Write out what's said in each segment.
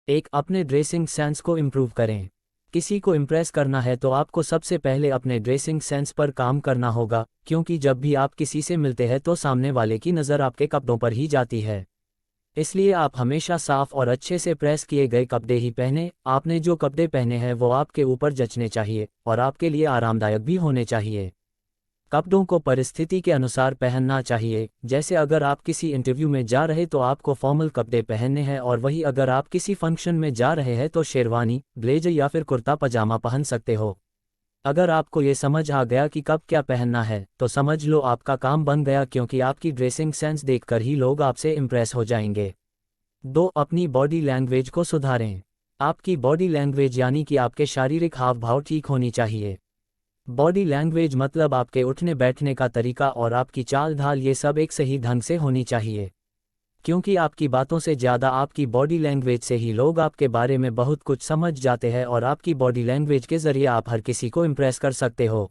एक, अपने dressing sense को इम्प्रूव करें। किसी को इम्प्रेस करना है तो आपको सबसे पहले अपने ड्रेसिंग सेंस पर काम करना होगा, क्योंकि जब भी आप किसी से मिलते हैं तो सामने वाले की नज़र आपके कपड़ों पर ही जाती है। इसलिए आप हमेशा साफ और अच्छे से प्रेस किए गए कपड़े ही पहने। आपने जो कपड़े पहने हैं वो आपके ऊपर जचने चाहिए और आपके लिए आरामदायक भी होने चाहिए। कपड़ों को परिस्थिति के अनुसार पहनना चाहिए। जैसे अगर आप किसी इंटरव्यू में जा रहे तो आपको फॉर्मल कपड़े पहनने हैं, और वही अगर आप किसी फंक्शन में जा रहे हैं तो शेरवानी, ब्लेजर या फिर कुर्ता पजामा पहन सकते हो। अगर आपको ये समझ आ गया कि कब क्या पहनना है तो समझ लो आपका काम बन गया, क्योंकि आपकी ड्रेसिंग सेंस देखकर ही लोग आपसे इम्प्रेस हो जाएंगे। 2, अपनी बॉडी लैंग्वेज को सुधारें। आपकी बॉडी लैंग्वेज यानी कि आपके शारीरिक हाव भाव ठीक होनी चाहिए। बॉडी लैंग्वेज मतलब आपके उठने बैठने का तरीका और आपकी चाल ढाल, ये सब एक सही ढंग से होनी चाहिए। क्योंकि आपकी बातों से ज़्यादा आपकी बॉडी लैंग्वेज से ही लोग आपके बारे में बहुत कुछ समझ जाते हैं, और आपकी बॉडी लैंग्वेज के ज़रिए आप हर किसी को इम्प्रेस कर सकते हो।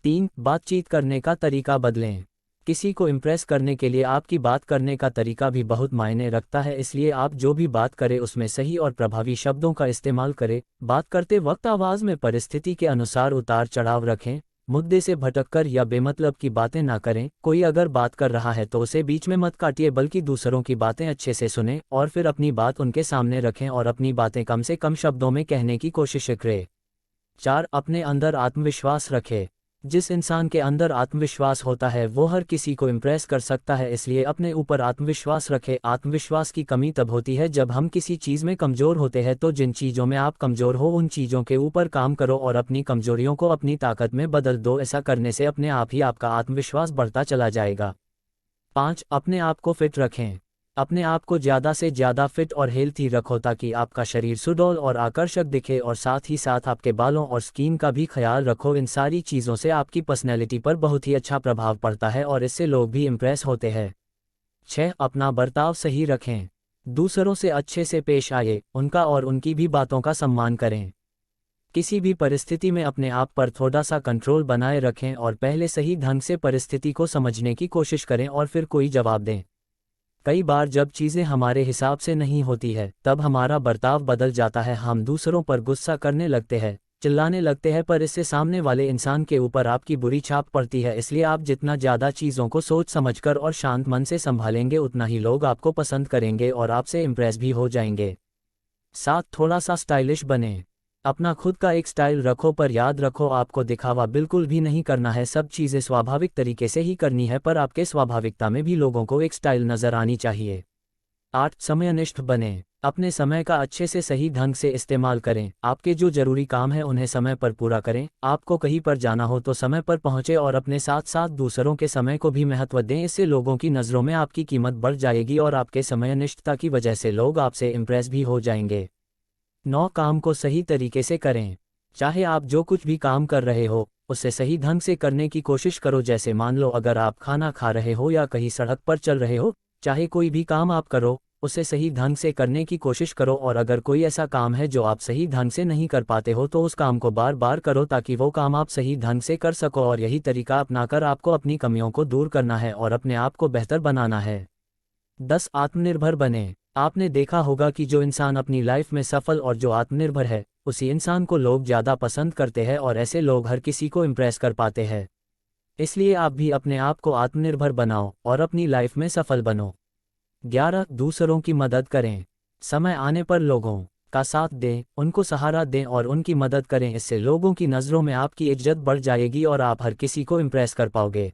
3, बातचीत करने का तरीका बदलें। किसी को इम्प्रेस करने के लिए आपकी बात करने का तरीका भी बहुत मायने रखता है, इसलिए आप जो भी बात करें उसमें सही और प्रभावी शब्दों का इस्तेमाल करें। बात करते वक्त आवाज़ में परिस्थिति के अनुसार उतार चढ़ाव रखें। मुद्दे से भटककर या बेमतलब की बातें ना करें। कोई अगर बात कर रहा है तो उसे बीच में मत काटिए, बल्कि दूसरों की बातें अच्छे से सुनें और फिर अपनी बात उनके सामने रखें और अपनी बातें कम से कम शब्दों में कहने की कोशिश करें। 4, अपने अंदर आत्मविश्वास रखें। जिस इंसान के अंदर आत्मविश्वास होता है वो हर किसी को इम्प्रेस कर सकता है, इसलिए अपने ऊपर आत्मविश्वास रखें। आत्मविश्वास की कमी तब होती है जब हम किसी चीज़ में कमज़ोर होते हैं, तो जिन चीज़ों में आप कमज़ोर हो उन चीज़ों के ऊपर काम करो और अपनी कमज़ोरियों को अपनी ताकत में बदल दो। ऐसा करने से अपने आप ही आपका आत्मविश्वास बढ़ता चला जाएगा। 5, अपने आप को फिट रखें। अपने आप को ज़्यादा से ज़्यादा फिट और हेल्थी रखो ताकि आपका शरीर सुडौल और आकर्षक दिखे, और साथ ही साथ आपके बालों और स्किन का भी ख्याल रखो। इन सारी चीज़ों से आपकी पर्सनैलिटी पर बहुत ही अच्छा प्रभाव पड़ता है और इससे लोग भी इम्प्रेस होते हैं। 6, अपना बर्ताव सही रखें। दूसरों से अच्छे से पेश आए, उनका और उनकी भी बातों का सम्मान करें। किसी भी परिस्थिति में अपने आप पर थोड़ा सा कंट्रोल बनाए रखें और पहले सही ढंग से परिस्थिति को समझने की कोशिश करें और फिर कोई जवाब दें। कई बार जब चीज़ें हमारे हिसाब से नहीं होती है तब हमारा बर्ताव बदल जाता है। हम दूसरों पर गुस्सा करने लगते हैं, चिल्लाने लगते हैं, पर इससे सामने वाले इंसान के ऊपर आपकी बुरी छाप पड़ती है। इसलिए आप जितना ज़्यादा चीज़ों को सोच समझकर और शांत मन से संभालेंगे उतना ही लोग आपको पसंद करेंगे और आपसे इम्प्रेस भी हो जाएंगे। 7, थोड़ा सा स्टाइलिश बने। अपना खुद का एक स्टाइल रखो, पर याद रखो आपको दिखावा बिल्कुल भी नहीं करना है। सब चीज़ें स्वाभाविक तरीके से ही करनी है, पर आपके स्वाभाविकता में भी लोगों को एक स्टाइल नज़र आनी चाहिए। 8, समयनिष्ठ बने। अपने समय का अच्छे से सही ढंग से इस्तेमाल करें। आपके जो ज़रूरी काम है उन्हें समय पर पूरा करें। आपको कहीं पर जाना हो तो समय पर पहुँचे और अपने साथ साथ दूसरों के समय को भी महत्व दें। इससे लोगों की नज़रों में आपकी कीमत बढ़ जाएगी और आपके समयनिष्ठता की वजह से लोग आपसे इम्प्रेस भी हो जाएंगे। 9, काम को सही तरीके से करें। चाहे आप जो कुछ भी काम कर रहे हो उसे सही ढंग से करने की कोशिश करो। जैसे मान लो अगर आप खाना खा रहे हो या कहीं सड़क पर चल रहे हो, चाहे कोई भी काम आप करो उसे सही ढंग से करने की कोशिश करो, और अगर कोई ऐसा काम है जो आप सही ढंग से नहीं कर पाते हो तो उस काम को बार बार करो ताकि वो काम आप सही ढंग से कर सको। और यही तरीका अपनाकर आपको अपनी कमियों को दूर करना है और अपने आप को बेहतर बनाना है। 10, आत्मनिर्भर बने। आपने देखा होगा कि जो इंसान अपनी लाइफ में सफल और जो आत्मनिर्भर है उसी इंसान को लोग ज़्यादा पसंद करते हैं और ऐसे लोग हर किसी को इम्प्रेस कर पाते हैं। इसलिए आप भी अपने आप को आत्मनिर्भर बनाओ और अपनी लाइफ में सफल बनो। 11, दूसरों की मदद करें। समय आने पर लोगों का साथ दें, उनको सहारा दें और उनकी मदद करें। इससे लोगों की नज़रों में आपकी इज्जत बढ़ जाएगी और आप हर किसी को इम्प्रेस कर पाओगे।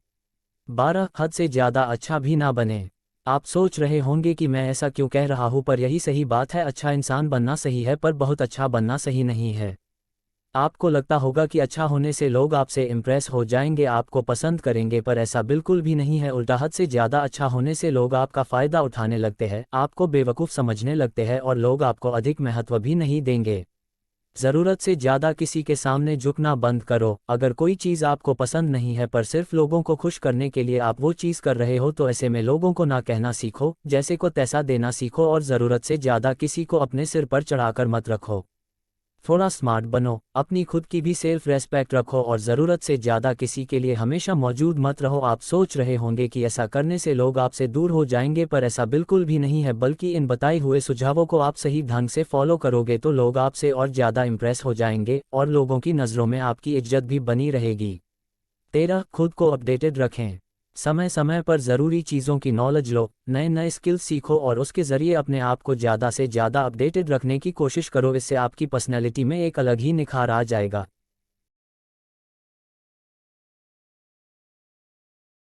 12, हद से ज़्यादा अच्छा भी ना बने। आप सोच रहे होंगे कि मैं ऐसा क्यों कह रहा हूँ, पर यही सही बात है। अच्छा इंसान बनना सही है पर बहुत अच्छा बनना सही नहीं है। आपको लगता होगा कि अच्छा होने से लोग आपसे इम्प्रेस हो जाएंगे, आपको पसंद करेंगे, पर ऐसा बिल्कुल भी नहीं है। उल्टा, हद से ज़्यादा अच्छा होने से लोग आपका फ़ायदा उठाने लगते हैं, आपको बेवकूफ़ समझने लगते हैं और लोग आपको अधिक महत्व भी नहीं देंगे। ज़रूरत से ज़्यादा किसी के सामने झुकना बंद करो। अगर कोई चीज़ आपको पसंद नहीं है पर सिर्फ लोगों को खुश करने के लिए आप वो चीज़ कर रहे हो तो ऐसे में लोगों को ना कहना सीखो, जैसे को तैसा देना सीखो और ज़रूरत से ज़्यादा किसी को अपने सिर पर चढ़ाकर मत रखो। थोड़ा स्मार्ट बनो, अपनी खुद की भी सेल्फ रेस्पेक्ट रखो और ज़रूरत से ज़्यादा किसी के लिए हमेशा मौजूद मत रहो। आप सोच रहे होंगे कि ऐसा करने से लोग आपसे दूर हो जाएंगे, पर ऐसा बिल्कुल भी नहीं है, बल्कि इन बताए हुए सुझावों को आप सही ढंग से फॉलो करोगे तो लोग आपसे और ज़्यादा इम्प्रेस हो जाएंगे और लोगों की नज़रों में आपकी इज्जत भी बनी रहेगी। 13. खुद को अपडेटेड रखें। समय समय पर ज़रूरी चीज़ों की नॉलेज लो, नए नए स्किल्स सीखो और उसके ज़रिए अपने आप को ज़्यादा से ज़्यादा अपडेटेड रखने की कोशिश करो। इससे आपकी पर्सनैलिटी में एक अलग ही निखार आ जाएगा।